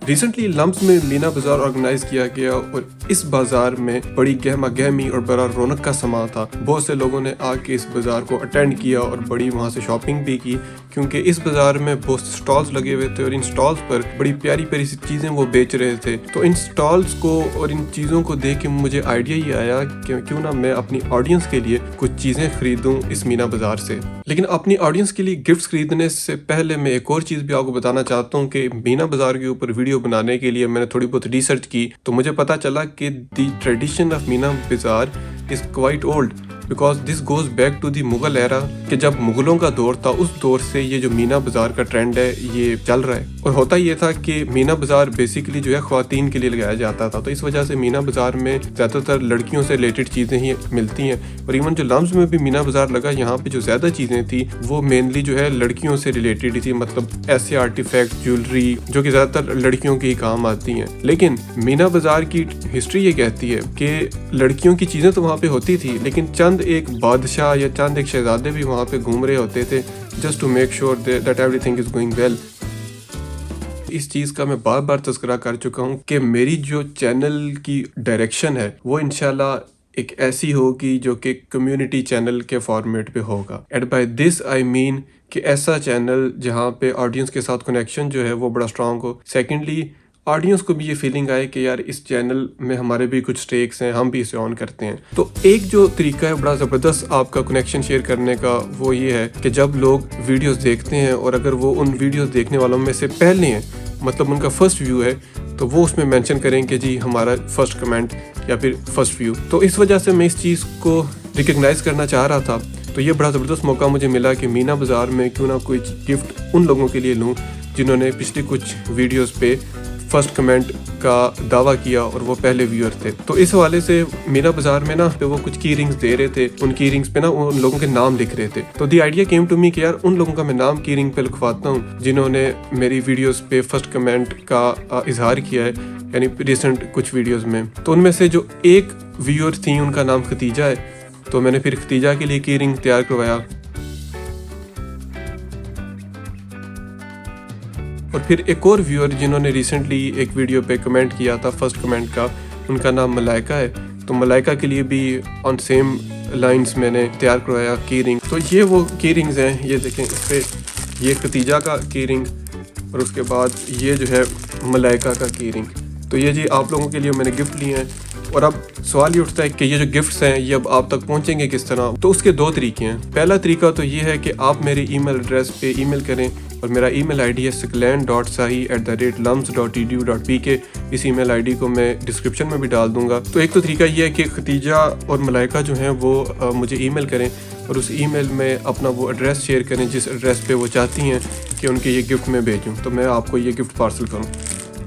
Recently lumps में मीना बाजार organise किया गया और इस बाजार में बड़ी गहमा गहमी और बड़ा रौनक का समा था। बहुत से लोगों ने आके इस बाजार को अटेंड किया और बड़ी वहाँ से शॉपिंग भी की, क्योंकि इस बाजार में बहुत स्टॉल्स लगे हुए थे और इन स्टॉल्स पर बड़ी प्यारी प्यारी सी चीज़ें वो बेच रहे थे। तो इन स्टॉल्स को और इन चीज़ों को देख के मुझे आइडिया ये आया कि क्यों ना मैं अपनी ऑडियंस के लिए कुछ चीज़ें खरीदूं इस मीना बाजार से। लेकिन अपनी ऑडियंस के लिए गिफ्ट्स खरीदने से पहले मैं एक और चीज़ भी आपको बताना चाहता हूँ कि मीना बाजार के ऊपर वीडियो बनाने के लिए मैंने थोड़ी बहुत रिसर्च की, तो मुझे पता चला कि the tradition of Meena Bazaar is quite old, because this goes back to the Mughal era, कि जब मुगलों का दौर था उस दौर से ये जो मीना बाजार का ट्रेंड है ये चल रहा है। और होता ये था कि मीना बाजार बेसिकली जो है ख्वातीन के लिए लगाया जाता था, तो इस वजह से मीना बाजार में ज़्यादातर लड़कियों से रिलेटेड चीज़ें ही मिलती हैं। और इवन जो लम्स में भी मीना बाजार लगा, यहाँ पे जो ज़्यादा चीज़ें थी वो मेनली जो है लड़कियों से रिलेटेड थी, मतलब ऐसे आर्टिफैक्ट ज्वेलरी जो कि ज़्यादातर लड़कियों के ही काम आती हैं। लेकिन मीना बाजार की हिस्ट्री ये कहती है कि लड़कियों की चीज़ें तो वहाँ पे होती थी, लेकिन चंद एक बादशाह या चंद एक शहजादे भी वहाँ पे घूम रहे होते थे just to make sure that everything is going well. इस चीज़ का मैं बार बार तज़किरा कर चुका हूँ कि मेरी जो चैनल की डायरेक्शन है वो इंशाल्लाह एक ऐसी होगी जो कि कम्युनिटी चैनल के फॉर्मेट पे होगा। And by this I mean कि ऐसा चैनल जहाँ पे ऑडियंस के साथ कनेक्शन जो है वो बड़ा स्ट्रांग हो। सेकेंडली, ऑडियंस को भी ये फीलिंग आए कि यार इस चैनल में हमारे भी कुछ स्टेक्स हैं, हम भी इसे ऑन करते हैं। तो एक जो तरीका है बड़ा ज़बरदस्त आपका कनेक्शन शेयर करने का, वो ये है कि जब लोग वीडियोस देखते हैं और अगर वो उन वीडियोस देखने वालों में से पहले हैं, मतलब उनका फर्स्ट व्यू है, तो वो उसमें मेंशन करें कि जी हमारा फर्स्ट कमेंट या फिर फर्स्ट व्यू। तो इस वजह से मैं इस चीज़ को रिकग्नाइज करना चाह रहा था। तो ये बड़ा ज़बरदस्त मौका मुझे मिला कि मीना बाज़ार में क्यों ना कोई गिफ्ट उन लोगों के लिए लूँ जिन्होंने पिछली कुछ वीडियोज़ पे फर्स्ट कमेंट का दावा किया और वो पहले व्यूअर थे। तो इस हवाले से मीना बाजार में ना पे वो कुछ की रिंग्स दे रहे थे, उन की रिंग्स पे ना उन लोगों के नाम लिख रहे थे। तो the idea came to me कि यार उन लोगों का मैं नाम की रिंग पे लिखवाता हूँ जिन्होंने मेरी वीडियोस पे फर्स्ट कमेंट का इजहार किया है, यानी रिसेंट कुछ वीडियोस में। तो उनमें से जो एक व्यूअर थी उनका नाम खतीजा है, तो मैंने फिर खतीजा के लिए की रिंग तैयार करवाया। और फिर एक और व्यूअर जिन्होंने रिसेंटली एक वीडियो पे कमेंट किया था फर्स्ट कमेंट का, उनका नाम मलाइका है, तो मलाइका के लिए भी ऑन सेम लाइंस मैंने तैयार करवाया की रिंग। तो ये वो की रिंग्स हैं, ये देखें, इस पर ये खतीजा का की रिंग और उसके बाद ये जो है मलाइका का की रिंग। तो ये जी आप लोगों के लिए मैंने गिफ्ट लिए हैं। और अब सवाल ये उठता है कि ये जो गिफ्ट्स हैं ये अब आप तक पहुंचेंगे किस तरह। तो उसके दो तरीके हैं। पहला तरीका तो ये है कि आप मेरे ईमेल एड्रेस पे ईमेल करें, और मेरा ईमेल आईडी है saklan.sahi@redlums.edu.pk। इस ईमेल आईडी को मैं डिस्क्रिप्शन में भी डाल दूंगा। तो एक तो तरीका ये है कि खतीजा और मलाइका जो हैं वो मुझे ईमेल करें और उस ईमेल में अपना वो एड्रेस शेयर करें जिस एड्रेस पे वो चाहती हैं कि उनके ये गिफ्ट मैं भेजूँ, तो मैं आपको ये गिफ्ट पार्सल करूँ।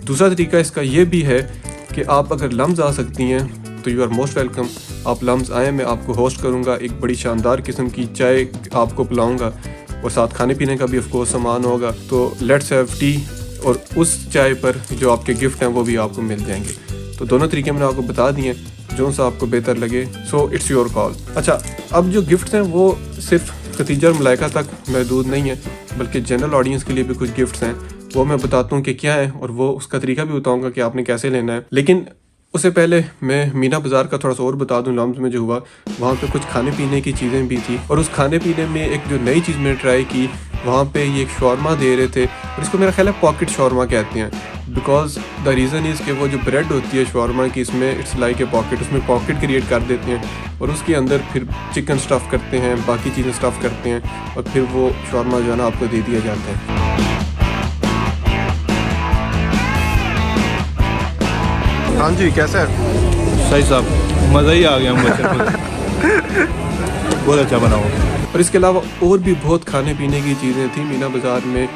दूसरा तरीका इसका ये भी है कि आप अगर लम्स आ सकती हैं तो यू आर मोस्ट वेलकम। आप लम्स आएँ, मैं आपको होस्ट करूँगा, एक बड़ी शानदार किस्म की चाय आपको पिलाऊँगा और साथ खाने पीने का भी ऑफ कोर्स सामान होगा। तो लेट्स हैव टी, और उस चाय पर जो आपके गिफ्ट हैं वो भी आपको मिल जाएंगे। तो दोनों तरीके मैंने आपको बता दिए, जो सा आपको बेहतर लगे, सो इट्स योर कॉल। अच्छा, अब जो गिफ्ट्स हैं वो सिर्फ खतीजा और मलाइका तक महदूद नहीं है, बल्कि जनरल ऑडियंस के लिए भी कुछ गिफ्ट्स हैं, वो मैं बताता हूँ कि क्या है, और वो उसका तरीका भी बताऊँगा कि आपने कैसे लेना है। लेकिन उससे पहले मैं मीना बाज़ार का थोड़ा सा और बता दूं। लम्स में जो हुआ वहाँ पे कुछ खाने पीने की चीज़ें भी थी, और उस खाने पीने में एक जो नई चीज़ मैंने ट्राई की, वहाँ पे ये एक शॉर्मा दे रहे थे, और इसको मेरा ख्याल है पॉकेट शॉर्मा कहते हैं, बिकॉज द रीज़न इज़ कि वो जो ब्रेड होती है शॉर्मा की, इसमें इट्स लाइक ए पॉकेट, उसमें पॉकेट क्रिएट कर देते हैं और उसके अंदर फिर चिकन स्टफ़ करते हैं, बाकी चीज़ें स्टफ़ करते हैं, और फिर वो शॉर्मा जो है ना आपको दे दिया जाता है। हाँ जी, कैसा है? सही साहब, मज़ा ही आ गया मुझे। बहुत अच्छा बना हुआ। और इसके अलावा और भी बहुत खाने पीने की चीज़ें थी मीना बाज़ार में।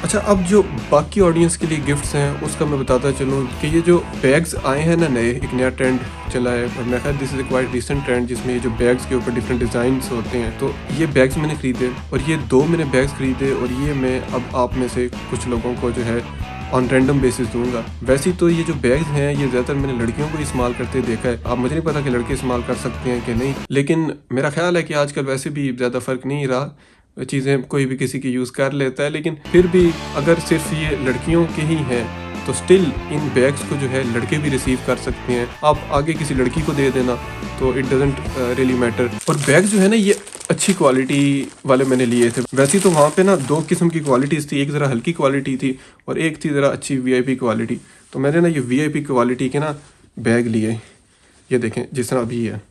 अच्छा, अब जो बाकी ऑडियंस के लिए गिफ्ट्स हैं उसका मैं बताता चलूँ कि ये जो बैग्स आए हैं ना नए, एक नया ट्रेंड चला है, और मैं ख्याल this is quite recent trend, जिसमें ये जो बैग्स के ऊपर डिफरेंट डिज़ाइंस होते हैं। तो ये बैग्स मैंने ख़रीदे, और ये 2 मैंने बैग्स ख़रीदे, और ये मैं अब आप में से कुछ लोगों को जो है ऑन रैंडम बेसिस दूंगा। वैसे तो ये जो बैग्स हैं ये ज़्यादातर मैंने लड़कियों को इस्तेमाल करते देखा है। अब मुझे नहीं पता कि लड़के इस्तेमाल कर सकते हैं कि नहीं, लेकिन मेरा ख्याल है कि आजकल वैसे भी ज़्यादा फ़र्क नहीं रहा, चीज़ें कोई भी किसी की यूज़ कर लेता है। लेकिन फिर भी अगर सिर्फ ये लड़कियों के ही हैं तो स्टिल इन बैग्स को जो है लड़के भी रिसीव कर सकते हैं। आप आगे किसी लड़की को दे देना तो इट डजेंट रियली मैटर। और बैग जो है ना ये अच्छी क्वालिटी वाले मैंने लिए थे। वैसे तो वहाँ पे ना 2 किस्म की क्वालिटीज़ थी, एक ज़रा हल्की क्वालिटी थी और एक थी ज़रा अच्छी VIP क्वालिटी। तो मैंने ना ये VIP क्वालिटी के ना बैग लिए, ये देखें जिस तरह अभी है,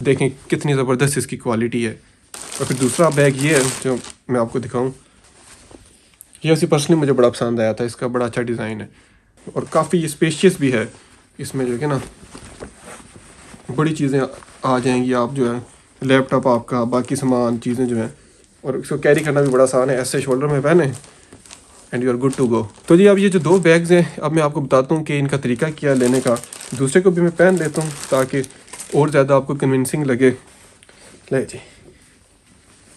देखें कितनी ज़बरदस्त इसकी क्वालिटी है। और फिर दूसरा बैग ये है जो मैं आपको दिखाऊँ, ये ऐसी पर्सनली मुझे बड़ा पसंद आया था, इसका बड़ा अच्छा डिज़ाइन है और काफ़ी स्पेशियस भी है। इसमें जो है ना बड़ी चीज़ें आ जाएंगी, आप जो है लैपटॉप आपका, बाकी सामान चीज़ें जो हैं, और इसको कैरी करना भी बड़ा आसान है। ऐसे शोल्डर में पहने and you are good to go. तो जी अब ये जो 2 बैग्स हैं अब मैं आपको बताता हूँ कि इनका तरीका क्या है लेने का। दूसरे को भी मैं पहन लेता हूँ ताकि और ज़्यादा आपको कन्विंसिंग लगे। ले जी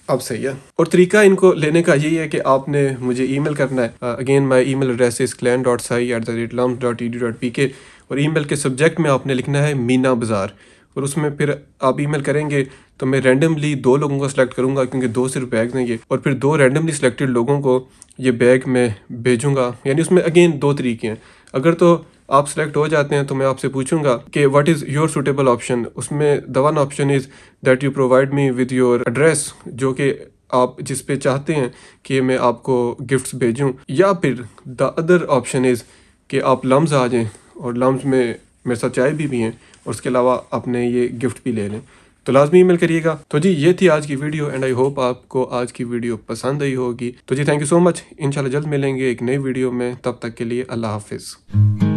अब सही है। और तरीका इनको लेने का यही है कि आपने मुझे ईमेल करना है। Again my email address is clan.sai@lumps.edu.pk और ईमेल के सब्जेक्ट में आपने लिखना है मीना बाज़ार। और उसमें फिर आप ईमेल करेंगे तो मैं रैंडमली 2 लोगों को सिलेक्ट करूंगा, क्योंकि 2 सिर्फ बैग्स हैं ये, और फिर 2 रैंडमली सिलेक्टेड लोगों को ये बैग मैं भेजूंगा। यानी उसमें अगेन 2 तरीके हैं। अगर तो आप सेलेक्ट हो जाते हैं तो मैं आपसे पूछूंगा कि what is your suitable option. उसमें the one option is that you provide me with your address, जो कि आप जिस पे चाहते हैं कि मैं आपको गिफ्ट्स भेजूं, या फिर द अदर ऑप्शन इज़ कि आप लम्स आ जाएं और लम्स में मेरे साथ चाय भी हैं और उसके अलावा अपने ये गिफ्ट भी ले लें। तो लाजमी ईमेल करिएगा। तो जी ये थी आज की वीडियो एंड आई होप आपको आज की वीडियो पसंद आई होगी। तो जी थैंक यू सो मच। इंशाल्लाह जल्द मिलेंगे एक नई वीडियो में, तब तक के लिए अल्लाह हाफिज़।